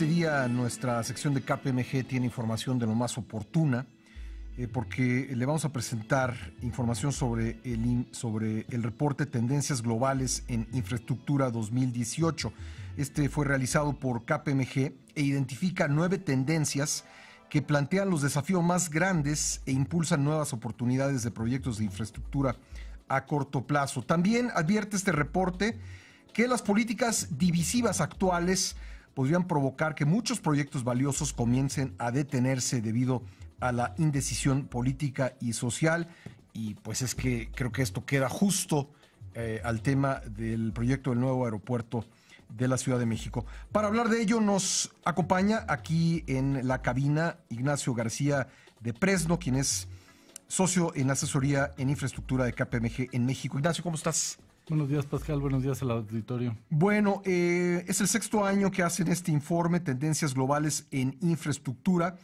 este día nuestra sección de KPMG tiene información de lo más oportuna, porque le vamos a presentar información sobre el reporte Tendencias Globales en Infraestructura 2018. Este fue realizado por KPMG e identifica 9 tendencias que plantean los desafíos más grandes e impulsan nuevas oportunidades de proyectos de infraestructura a corto plazo. También advierte este reporte que las políticas divisivas actuales podrían provocar que muchos proyectos valiosos comiencen a detenerse debido a la indecisión política y social. Y pues es que creo que esto queda justo al tema del proyecto del nuevo aeropuerto de la Ciudad de México. Para hablar de ello nos acompaña aquí en la cabina Ignacio García de Presno, quien es socio en asesoría en infraestructura de KPMG en México. Ignacio, ¿cómo estás? Buenos días, Pascal. Buenos días al auditorio. Bueno, es el 6º año que hacen este informe, Tendencias Globales en Infraestructura.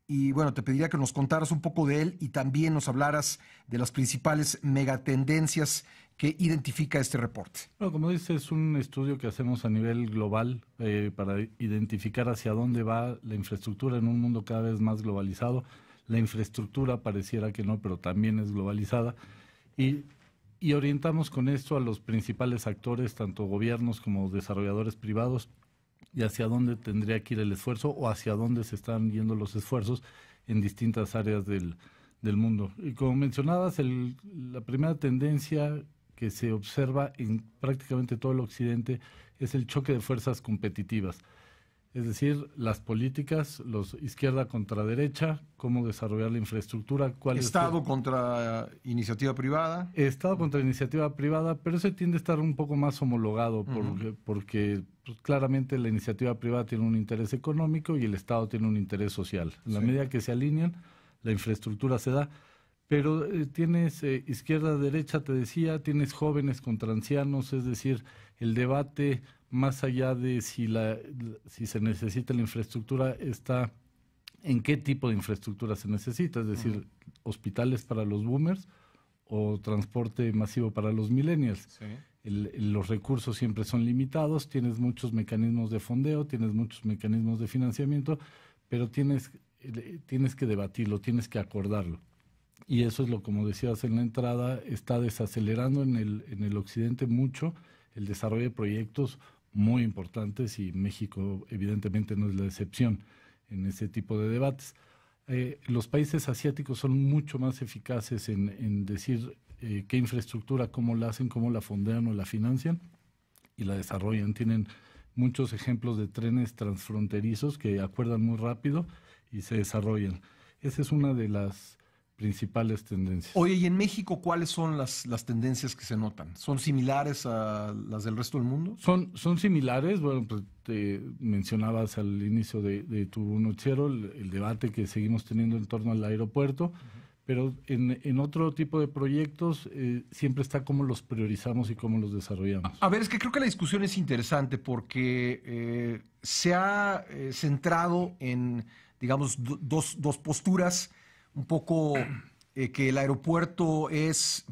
Y bueno, te pediría que nos contaras un poco de él y también nos hablaras de las principales megatendencias que identifica este reporte. Bueno, como dices, es un estudio que hacemos a nivel global para identificar hacia dónde va la infraestructura en un mundo cada vez más globalizado. La infraestructura pareciera que no, pero también es globalizada. Y orientamos con esto a los principales actores, tanto gobiernos como desarrolladores privados, y hacia dónde tendría que ir el esfuerzo o hacia dónde se están yendo los esfuerzos en distintas áreas del mundo. Y como mencionabas, la primera tendencia que se observa en prácticamente todo el occidente es el choque de fuerzas competitivas. Es decir, las políticas, los izquierda contra derecha, cómo desarrollar la infraestructura. Estado contra iniciativa privada. Estado contra iniciativa privada, pero ese tiende a estar un poco más homologado porque pues, claramente la iniciativa privada tiene un interés económico y el Estado tiene un interés social. En la medida que se alinean, la infraestructura se da. Pero tienes izquierda-derecha, te decía, tienes jóvenes contra ancianos, es decir, el debate más allá de si se necesita la infraestructura está en qué tipo de infraestructura se necesita, es decir, hospitales para los boomers o transporte masivo para los millennials. Sí. Los recursos siempre son limitados, tienes muchos mecanismos de fondeo, tienes muchos mecanismos de financiamiento, pero tienes que debatirlo, tienes que acordarlo. Y eso es como decías en la entrada, está desacelerando en el occidente mucho el desarrollo de proyectos muy importantes y México evidentemente no es la excepción en ese tipo de debates. Los países asiáticos son mucho más eficaces en decir qué infraestructura, cómo la hacen, cómo la fondean o la financian y la desarrollan. Tienen muchos ejemplos de trenes transfronterizos que acuerdan muy rápido y se desarrollan. Esa es una de las principales tendencias. Oye, ¿y en México cuáles son las tendencias que se notan? ¿Son similares a las del resto del mundo? Son similares. Bueno, pues te mencionabas al inicio de tu noticiero el debate que seguimos teniendo en torno al aeropuerto, pero en otro tipo de proyectos siempre está cómo los priorizamos y cómo los desarrollamos. A ver, es que creo que la discusión es interesante porque se ha centrado en, digamos, dos posturas. Un poco que el aeropuerto es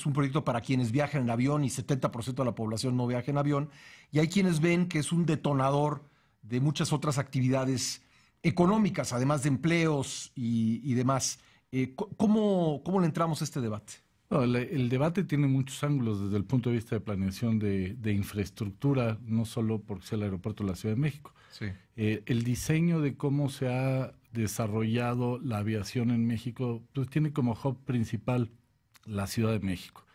un proyecto para quienes viajan en avión y 70% de la población no viaja en avión. Y hay quienes ven que es un detonador de muchas otras actividades económicas, además de empleos y demás. ¿Cómo le entramos a este debate? No, el debate tiene muchos ángulos desde el punto de vista de planeación de infraestructura, no solo porque sea el aeropuerto de la Ciudad de México. Sí. El diseño de cómo se ha desarrollado la aviación en México, pues tiene como hub principal la Ciudad de México.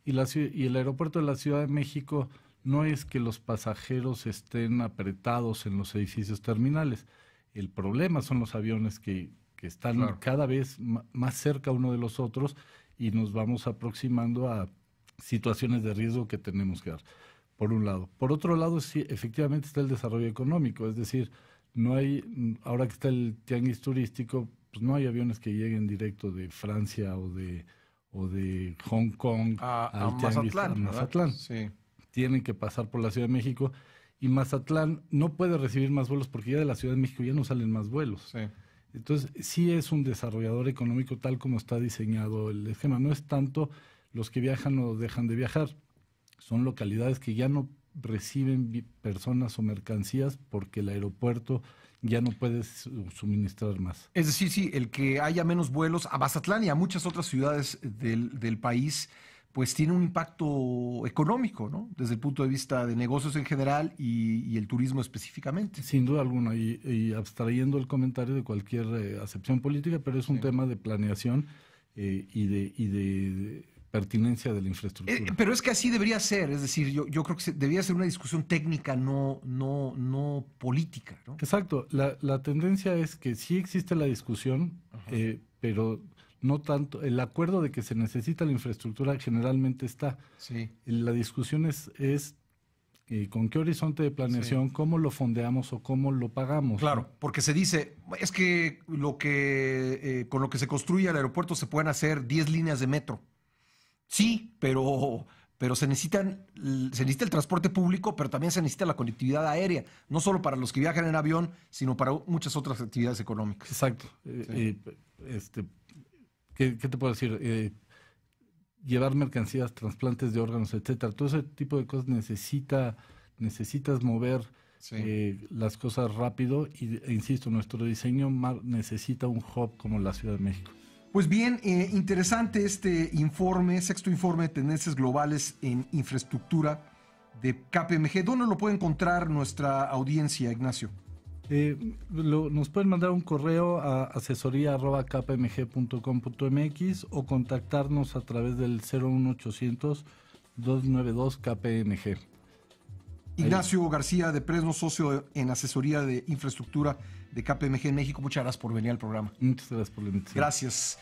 Y el aeropuerto de la Ciudad de México no es que los pasajeros estén apretados en los edificios terminales. El problema son los aviones que están cada vez más cerca uno de los otros y nos vamos aproximando a situaciones de riesgo que tenemos que dar, por un lado. Por otro lado, sí, efectivamente está el desarrollo económico, es decir, no hay, ahora que está el tianguis turístico, pues no hay aviones que lleguen directo de Francia o de Hong Kong al tianguis a Mazatlán. Sí. Tienen que pasar por la Ciudad de México y Mazatlán no puede recibir más vuelos porque ya de la Ciudad de México ya no salen más vuelos. Sí. Entonces, sí es un desarrollador económico tal como está diseñado el esquema. No es tanto los que viajan o dejan de viajar. Son localidades que ya no reciben personas o mercancías porque el aeropuerto ya no puede suministrar más. Es decir, sí, el que haya menos vuelos a Mazatlán y a muchas otras ciudades del país, pues tiene un impacto económico, ¿no? Desde el punto de vista de negocios en general y el turismo específicamente. Sin duda alguna, y abstrayendo el comentario de cualquier acepción política, pero es un tema de planeación y de pertinencia de la infraestructura. Pero es que así debería ser, es decir, yo creo que debería ser una discusión técnica, no política, ¿no? Exacto, la tendencia es que sí existe la discusión, pero no tanto, el acuerdo de que se necesita la infraestructura generalmente está. Sí. La discusión es con qué horizonte de planeación, cómo lo fondeamos o cómo lo pagamos. Claro, ¿no? porque se dice, es que con lo que se construye el aeropuerto se pueden hacer 10 líneas de metro. Sí, pero se necesita el transporte público, pero también se necesita la conectividad aérea, no solo para los que viajan en avión, sino para muchas otras actividades económicas. Exacto. ¿Qué te puedo decir? Llevar mercancías, trasplantes de órganos, etcétera. Todo ese tipo de cosas necesitas mover las cosas rápido e insisto, nuestro diseño necesita un hub como la Ciudad de México. Pues bien, interesante este informe, sexto informe de tendencias globales en infraestructura de KPMG. ¿Dónde lo puede encontrar nuestra audiencia, Ignacio? Nos pueden mandar un correo a asesoría@kpmg.com.mx o contactarnos a través del 01800 292 KPMG. Ignacio García de Presno, socio en asesoría de infraestructura de KPMG en México. Muchas gracias por venir al programa. Muchas gracias por la invitación. Gracias.